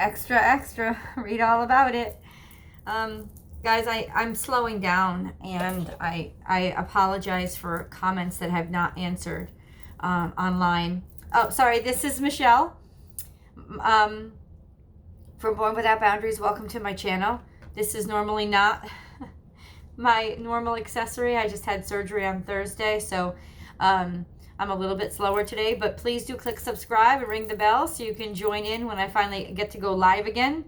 extra, read all about it. Guys, I'm slowing down, and I apologize for comments that have not answered online. Oh, sorry, this is Michelle from Born Without Boundaries. Welcome to my channel. This is normally not my normal accessory. I just had surgery on Thursday, so I'm a little bit slower today, but please do click subscribe and ring the bell so you can join in when I finally get to go live again.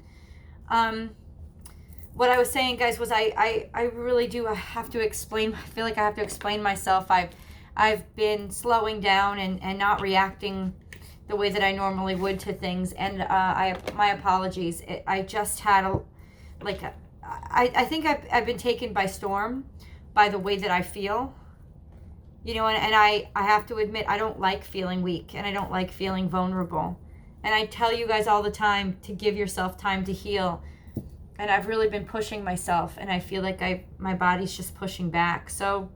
What I was saying, guys, was I really do have to explain. I feel like I have to explain myself. I've been slowing down and not reacting the way that I normally would to things, and my apologies. I just had I think I've been taken by storm by the way that I feel, and I have to admit, I don't like feeling weak, and I don't like feeling vulnerable, and I tell you guys all the time to give yourself time to heal. And I've really been pushing myself, and I feel like my body's just pushing back. So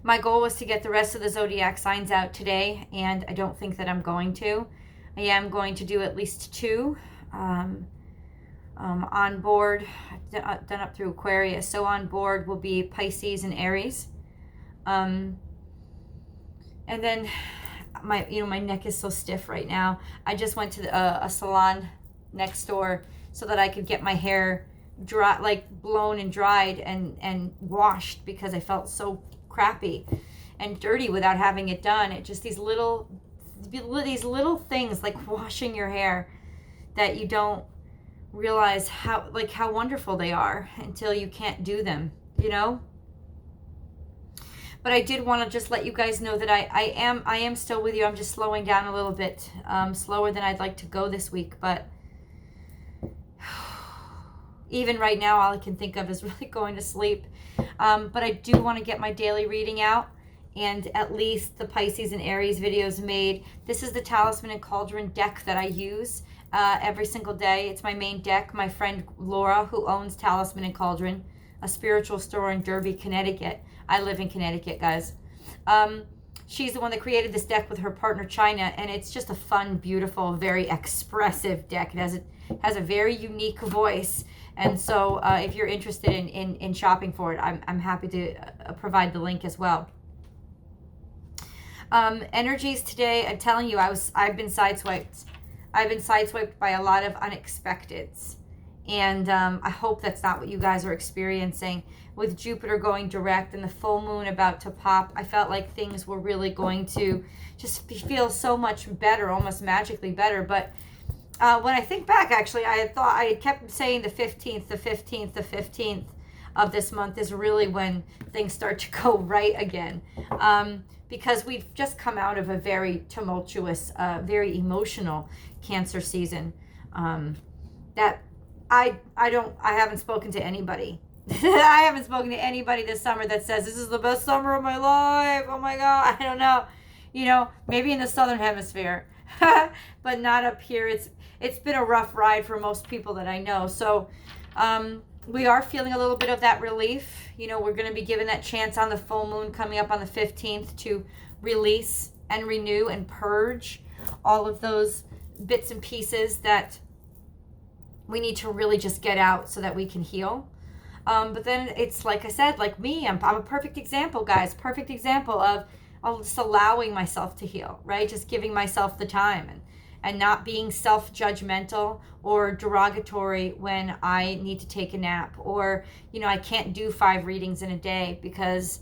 my goal was to get the rest of the zodiac signs out today, and I don't think that I'm going to. I am going to do at least 2 on board, done up through Aquarius. So on board will be Pisces and Aries. And then my neck is so stiff right now. I just went to a salon next door so that I could get my hair dry, blown and dried and washed, because I felt so crappy and dirty without having it done. It just these little things, like washing your hair, that you don't realize how wonderful they are until you can't do them, But I did want to just let you guys know that I am still with you. I'm just slowing down a little bit, slower than I'd like to go this week, but even right now, all I can think of is really going to sleep. But I do want to get my daily reading out, and at least the Pisces and Aries videos made. This is the Talisman and Cauldron deck that I use every single day. It's my main deck. My friend Laura, who owns Talisman and Cauldron, a spiritual store in Derby, Connecticut. I live in Connecticut, guys. She's the one that created this deck with her partner China, and it's just a fun, beautiful, very expressive deck. It has a very unique voice. And so if you're interested in shopping for it, I'm happy to provide the link as well. Energies today, I'm telling you, I've been sideswiped. I've been sideswiped by a lot of unexpecteds. And I hope that's not what you guys are experiencing. With Jupiter going direct and the full moon about to pop, I felt like things were really going to just feel so much better, almost magically better. But when I think back, actually, I kept saying the 15th of this month is really when things start to go right again. Because we've just come out of a very tumultuous, very emotional Cancer season. That I haven't spoken to anybody. I haven't spoken to anybody this summer that says this is the best summer of my life. Oh my God, I don't know. Maybe in the southern hemisphere, but not up here. It's been a rough ride for most people that I know. So we are feeling a little bit of that relief. We're going to be given that chance on the full moon coming up on the 15th to release and renew and purge all of those bits and pieces that we need to really just get out so that we can heal. But then it's like I said, like me, I'm a perfect example, guys. Perfect example of just allowing myself to heal, right? Just giving myself the time and not being self-judgmental or derogatory when I need to take a nap, or, I can't do 5 readings in a day because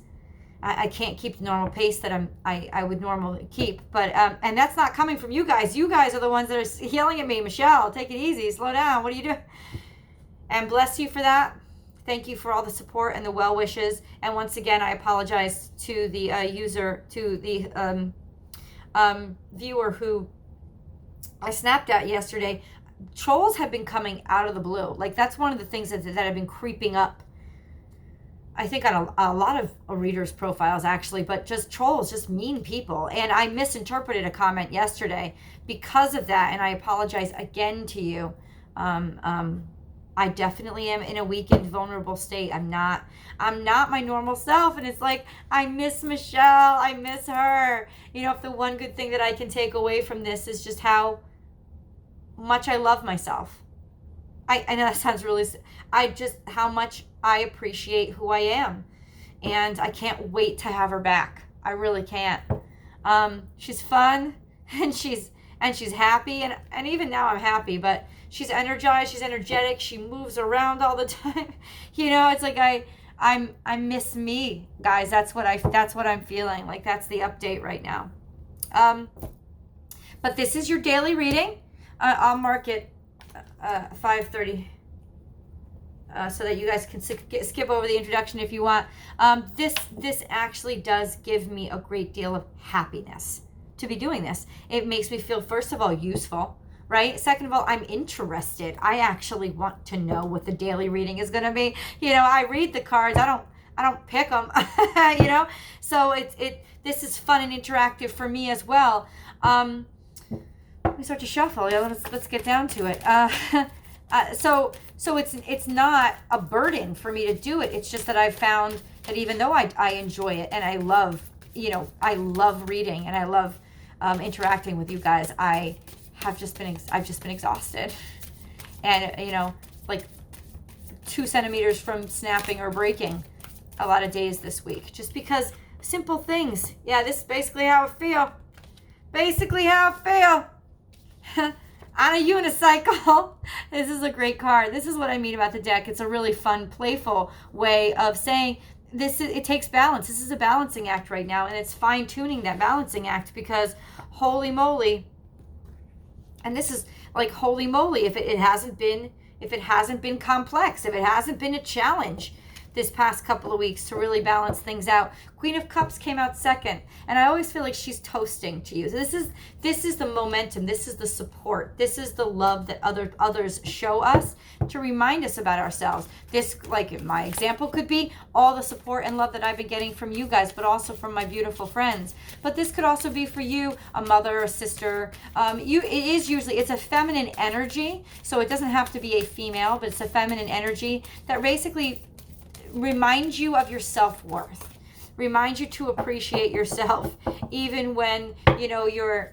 I can't keep the normal pace that I would normally keep. But and that's not coming from you guys. You guys are the ones that are yelling at me. Michelle, take it easy, slow down. What are you doing? And bless you for that. Thank you for all the support and the well wishes. And once again, I apologize to the viewer who I snapped at yesterday. Trolls have been coming out of the blue. That's one of the things that have been creeping up, I think, on a lot of readers' profiles, actually, but just trolls, just mean people. And I misinterpreted a comment yesterday because of that, and I apologize again to you. I definitely am in a weakened, vulnerable state. I'm not my normal self, and it's like, I miss Michelle. I miss her. If the one good thing that I can take away from this is just how much I love myself. I know that sounds really, how much I appreciate who I am. And I can't wait to have her back. I really can't. She's fun and she's happy. And even now I'm happy, but she's energized, she's energetic, she moves around all the time. It's like I miss me, guys. That's what I'm feeling. Like, that's the update right now. But this is your daily reading. I'll mark it 5:30 so that you guys can skip over the introduction if you want. This actually does give me a great deal of happiness to be doing this. It makes me feel, first of all, useful, right? Second of all, I'm interested. I actually want to know what the daily reading is going to be. I read the cards. I don't pick them. So this is fun and interactive for me as well. Let me start to shuffle. Yeah, let's get down to it. So it's not a burden for me to do it. It's just that I've found that even though I enjoy it and I love reading and I love interacting with you guys, I've just been exhausted, and like 2 centimeters from snapping or breaking a lot of days this week, just because simple things. Yeah, this is basically how I feel. On a unicycle. This is a great card. This is what I mean about the deck. It's a really fun, playful way of saying it takes balance. This is a balancing act right now, and it's fine-tuning that balancing act, because holy moly, and this is like holy moly, if it hasn't been complex, if it hasn't been a challenge this past couple of weeks to really balance things out. Queen of Cups came out second, and I always feel like she's toasting to you. This is the momentum. This is the support. This is the love that others show us to remind us about ourselves. This, like my example, could be all the support and love that I've been getting from you guys, but also from my beautiful friends. But this could also be for you, a mother, a sister. It's a feminine energy, so it doesn't have to be a female, but it's a feminine energy that basically remind you of your self-worth, remind you to appreciate yourself, even when you're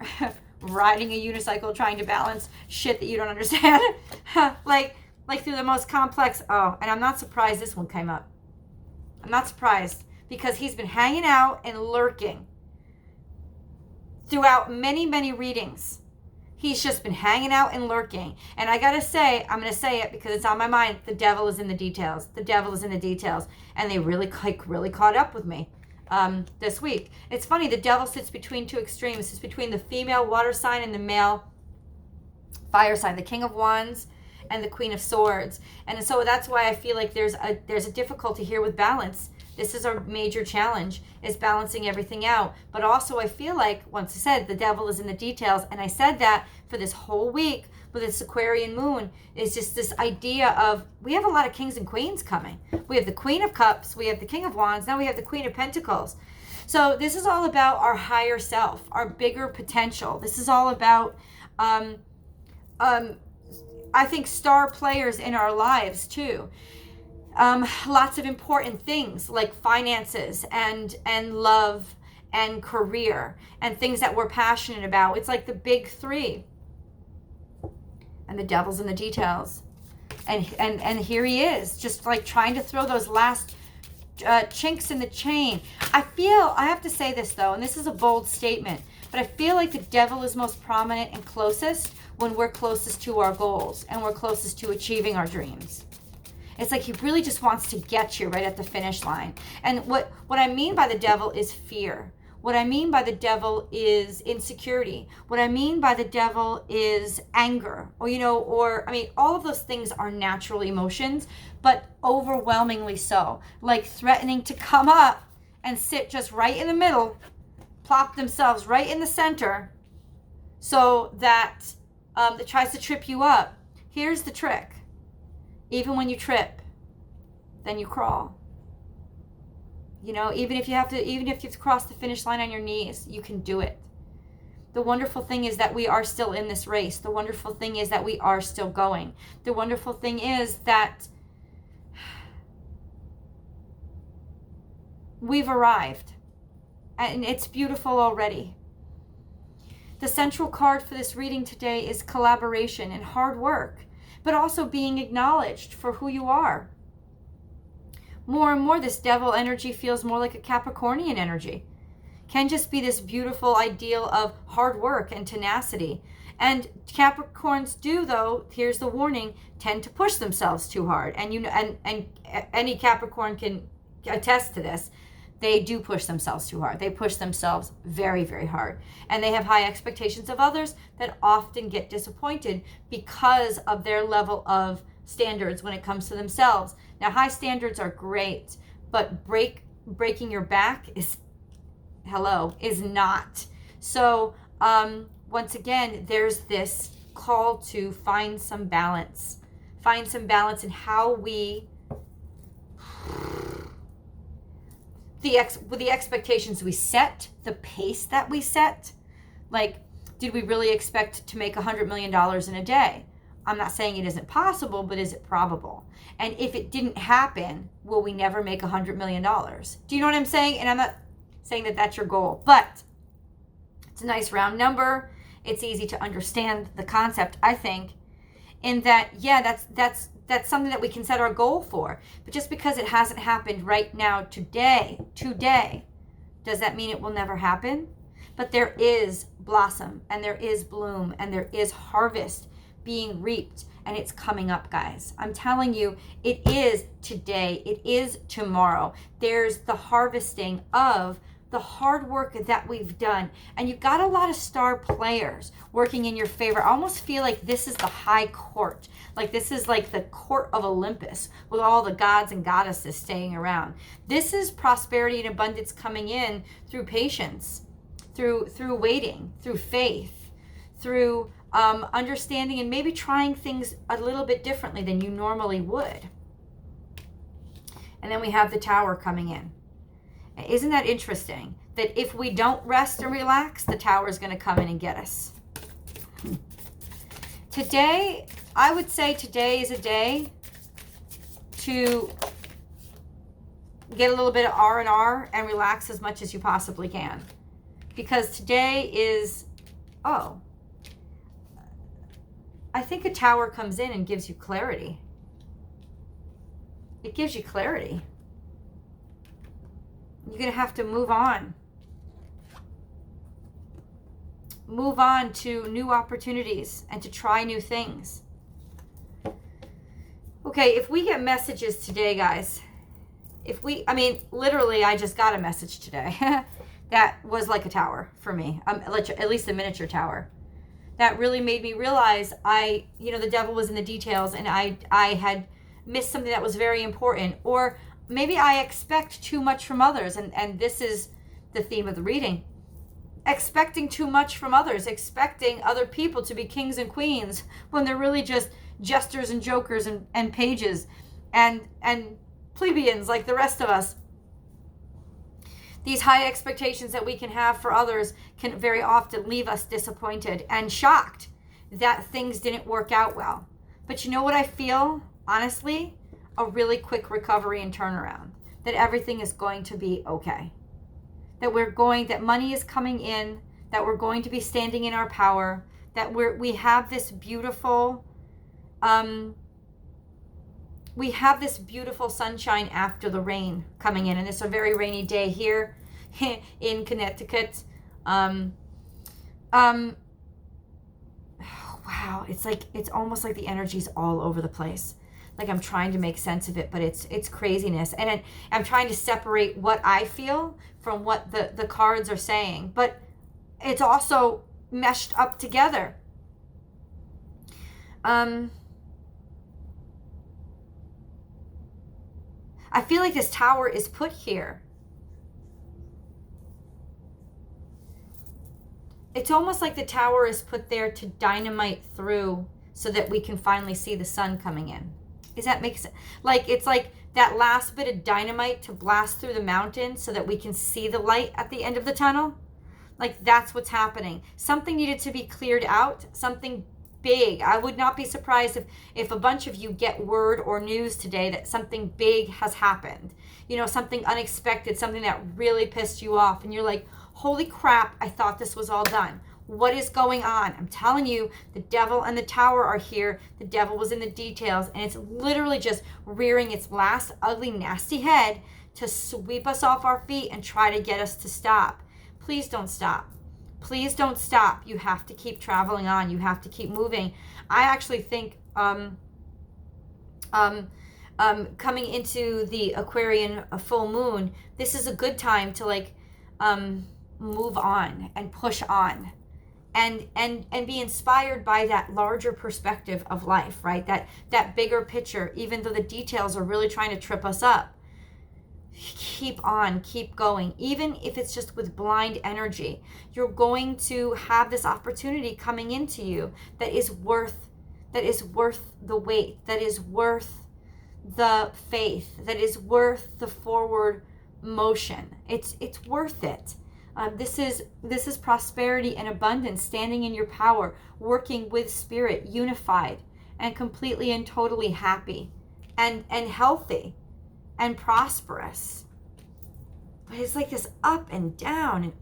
riding a unicycle trying to balance shit that you don't understand. like through the most complex. And I'm not surprised this one came up. I'm not surprised, because he's been hanging out and lurking throughout many readings. He's just been hanging out and lurking. And I gotta say, I'm gonna say it because it's on my mind, the devil is in the details. The devil is in the details. And they really caught up with me this week. It's funny, the devil sits between two extremes. It sits between the female water sign and the male fire sign, the King of Wands and the Queen of Swords. And so that's why I feel like there's a difficulty here with balance. This is our major challenge, is balancing everything out. But also I feel like, once I said, the devil is in the details. And I said that for this whole week with this Aquarian moon, is just this idea of, we have a lot of kings and queens coming. We have the Queen of Cups, we have the King of Wands, now we have the Queen of Pentacles. So this is all about our higher self, our bigger potential. This is all about, I think, star players in our lives too. Lots of important things like finances and love and career and things that we're passionate about. It's like the big three. And the devil's in the details. And here he is, just like trying to throw those last chinks in the chain. I have to say this though, and this is a bold statement, but I feel like the devil is most prominent and closest when we're closest to our goals and we're closest to achieving our dreams. It's like he really just wants to get you right at the finish line. And what I mean by the devil is fear. What I mean by the devil is insecurity. What I mean by the devil is anger, or all of those things are natural emotions, but overwhelmingly so. Like threatening to come up and sit just right in the middle, plop themselves right in the center, so that it tries to trip you up. Here's the trick. Even when you trip, then you crawl. Even if you have to cross the finish line on your knees, you can do it. The wonderful thing is that we are still in this race. The wonderful thing is that we are still going. The wonderful thing is that we've arrived, and it's beautiful already. The central card for this reading today is collaboration and hard work, but also being acknowledged for who you are. More and more, this devil energy feels more like a Capricornian energy. Can just be this beautiful ideal of hard work and tenacity. And Capricorns do, though, here's the warning, tend to push themselves too hard. And and any Capricorn can attest to this. They do push themselves too hard. They push themselves very, very hard. And they have high expectations of others that often get disappointed because of their level of standards when it comes to themselves. Now, high standards are great, but breaking your back is not. So, once again, there's this call to find some balance. Find some balance in how we, with the expectations we set, the pace that we set. Like, did we really expect to make $100 million in a day? I'm not saying it isn't possible, but is it probable? And if it didn't happen, will we never make $100 million? Do you know what I'm saying? And I'm not saying that that's your goal, but it's a nice round number. It's easy to understand the concept, I think, in that, yeah, that's something that we can set our goal for. But just because it hasn't happened right now, today, does that mean it will never happen? But there is blossom, and there is bloom, and there is harvest being reaped, and it's coming up, guys. I'm telling you, it is today. It is tomorrow. There's the harvesting of the hard work that we've done. And you've got a lot of star players working in your favor. I almost feel like this is the high court. Like this is like the court of Olympus with all the gods and goddesses staying around. This is prosperity and abundance coming in through patience, through waiting, through faith, through understanding, and maybe trying things a little bit differently than you normally would. And then we have the Tower coming in. Isn't that interesting? That if we don't rest and relax, the Tower is going to come in and get us. Today, I would say today is a day to get a little bit of R&R and relax as much as you possibly can. Because today is, I think a Tower comes in and gives you clarity. It gives you clarity. You're going to have to move on. Move on to new opportunities and to try new things. Okay, if we get messages today, guys, literally, I just got a message today that was like a tower for me, at least a miniature tower. That really made me realize the devil was in the details, and I had missed something that was very important, or maybe I expect too much from others, and this is the theme of the reading. Expecting too much from others, expecting other people to be kings and queens when they're really just jesters and jokers and pages and plebeians like the rest of us. These high expectations that we can have for others can very often leave us disappointed and shocked that things didn't work out well. But you know what I feel, honestly? A really quick recovery and turnaround. That everything is going to be okay. That money is coming in, that we're going to be standing in our power, that we have this beautiful sunshine after the rain coming in, and it's a very rainy day here in Connecticut. Wow, it's almost like the energy's all over the place. Like I'm trying to make sense of it, but it's craziness. And I'm trying to separate what I feel from what the cards are saying. But it's also meshed up together. I feel like this Tower is put here. It's almost like the Tower is put there to dynamite through so that we can finally see the sun coming in. Does that make sense? Like, it's like that last bit of dynamite to blast through the mountain so that we can see the light at the end of the tunnel. Like, that's what's happening. Something needed to be cleared out, something big. I would not be surprised if a bunch of you get word or news today that something big has happened. Something unexpected, something that really pissed you off. And you're like, holy crap, I thought this was all done. What is going on? I'm telling you, the devil and the tower are here. The devil was in the details, and it's literally just rearing its last ugly, nasty head to sweep us off our feet and try to get us to stop. Please don't stop. Please don't stop. You have to keep traveling on. You have to keep moving. I actually think coming into the Aquarian full moon, this is a good time to move on and push on and be inspired by that larger perspective of life, right? That bigger picture, even though the details are really trying to trip us up. Keep on, keep going. Even if it's just with blind energy, you're going to have this opportunity coming into you that is worth the wait, that is worth the faith, that is worth the forward motion. It's worth it. This is prosperity and abundance, standing in your power, working with spirit, unified and completely and totally happy and healthy and prosperous. But it's like this up and down,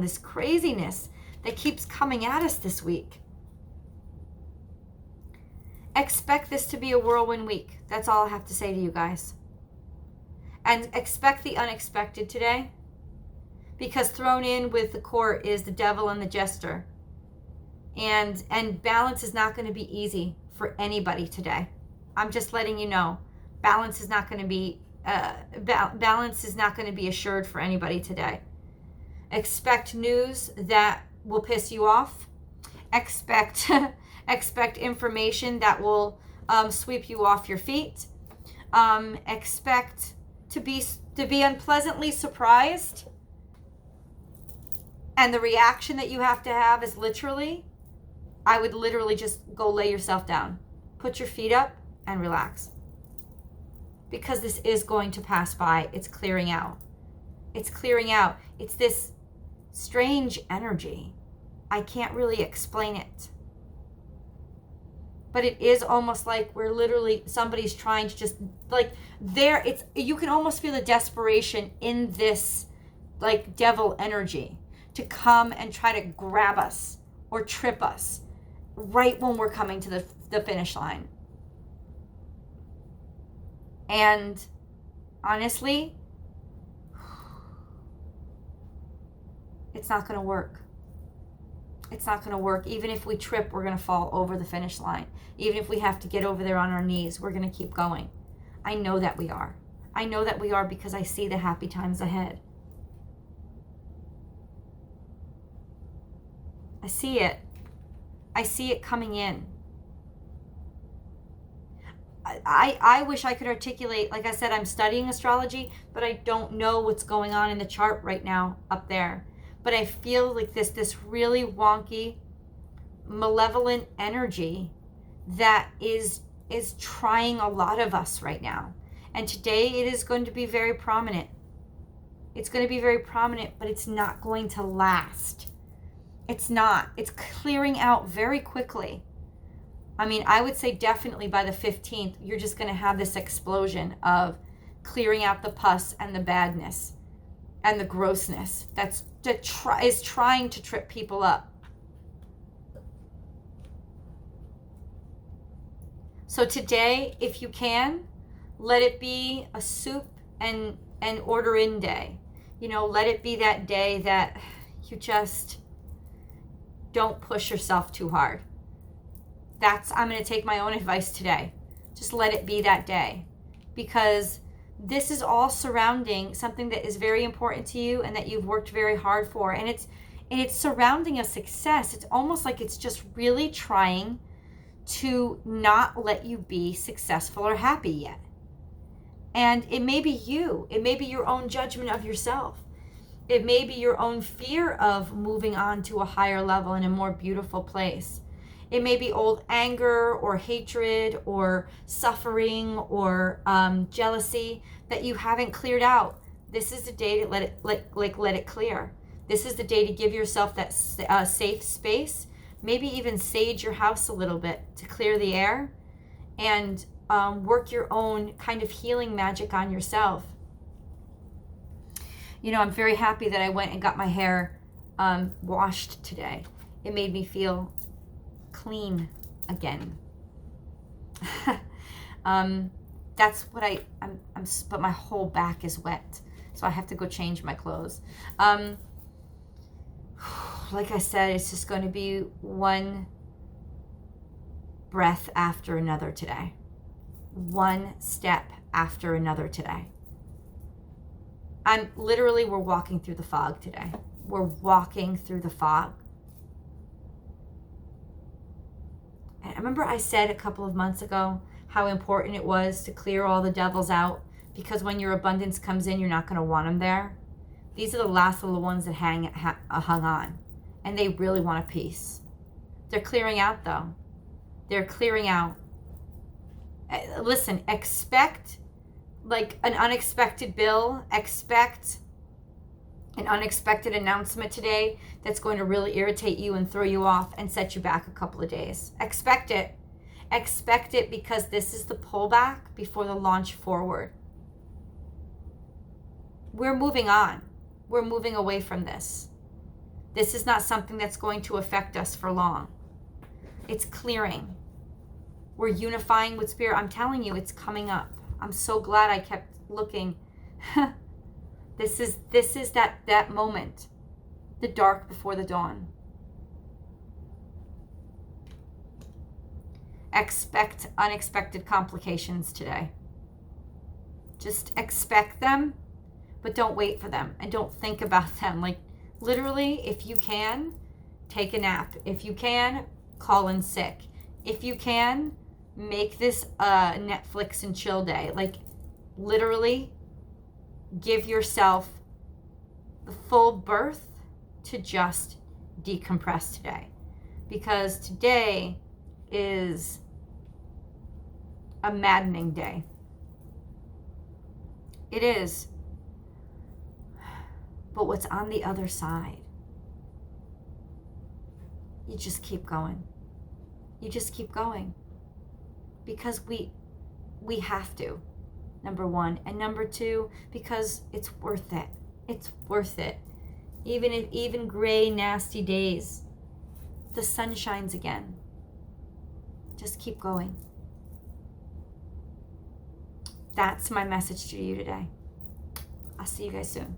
this craziness that keeps coming at us this week. Expect this to be a whirlwind week. That's all I have to say to you guys. And expect the unexpected today, because thrown in with the court is the devil and the jester. And balance is not going to be easy for anybody today. I'm just letting you know. Balance is not going to be assured for anybody today. Expect news that will piss you off. Expect information that will sweep you off your feet. Expect to be unpleasantly surprised. And the reaction that you have to have is I would literally just go lay yourself down. Put your feet up and relax. Because this is going to pass by. It's clearing out. It's clearing out. It's this strange energy. I can't really explain it. But it is almost like somebody's trying to just you can almost feel the desperation in this devil energy to come and try to grab us or trip us right when we're coming to the finish line. And honestly, it's not going to work. It's not going to work. Even if we trip, we're going to fall over the finish line. Even if we have to get over there on our knees, we're going to keep going. I know that we are. I know that we are because I see the happy times ahead. I see it. I see it coming in. I wish I could articulate, like I said, I'm studying astrology, but I don't know what's going on in the chart right now up there. But I feel like this really wonky, malevolent energy that is trying a lot of us right now. And today it is going to be very prominent. It's going to be very prominent, but it's not going to last. It's not. It's clearing out very quickly. I mean, I would say definitely by the 15th, you're just going to have this explosion of clearing out the pus and the badness and the grossness that is trying to trip people up. So today, if you can, let it be a soup and order in day. Let it be that day that you just don't push yourself too hard. I'm going to take my own advice today. Just let it be that day, because this is all surrounding something that is very important to you and that you've worked very hard for. And it's surrounding a success. It's almost like it's just really trying to not let you be successful or happy yet. And it may be you. It may be your own judgment of yourself. It may be your own fear of moving on to a higher level in a more beautiful place. It may be old anger or hatred or suffering or jealousy that you haven't cleared out. This is the day to let it clear. This is the day to give yourself that safe space. Maybe even sage your house a little bit to clear the air and work your own kind of healing magic on yourself. I'm very happy that I went and got my hair washed today. It made me feel clean again. That's what I'm, but my whole back is wet. So I have to go change my clothes. Like I said, it's just going to be one breath after another today. One step after another today. We're walking through the fog today. We're walking through the fog. And I remember I said a couple of months ago how important it was to clear all the devils out, because when your abundance comes in, you're not going to want them there. These are the last of the ones that hung on, and they really want a piece. They're clearing out, though. They're clearing out. Listen, expect like an unexpected bill. Expect an unexpected announcement today that's going to really irritate you and throw you off and set you back a couple of days. Expect it. Expect it, because this is the pullback before the launch forward. We're moving on. We're moving away from this. This is not something that's going to affect us for long. It's clearing. We're unifying with Spirit. I'm telling you, it's coming up. I'm so glad I kept looking. This is that moment. The dark before the dawn. Expect unexpected complications today. Just expect them, but don't wait for them, and don't think about them. Like, literally, if you can, take a nap. If you can, call in sick. If you can, make this a Netflix and chill day. Like, literally, give yourself the full berth to just decompress today. Because today is a maddening day. It is. But what's on the other side? You just keep going. You just keep going. Because we have to, number one. And number two, because it's worth it. It's worth it. Even gray, nasty days, the sun shines again. Just keep going. That's my message to you today. I'll see you guys soon.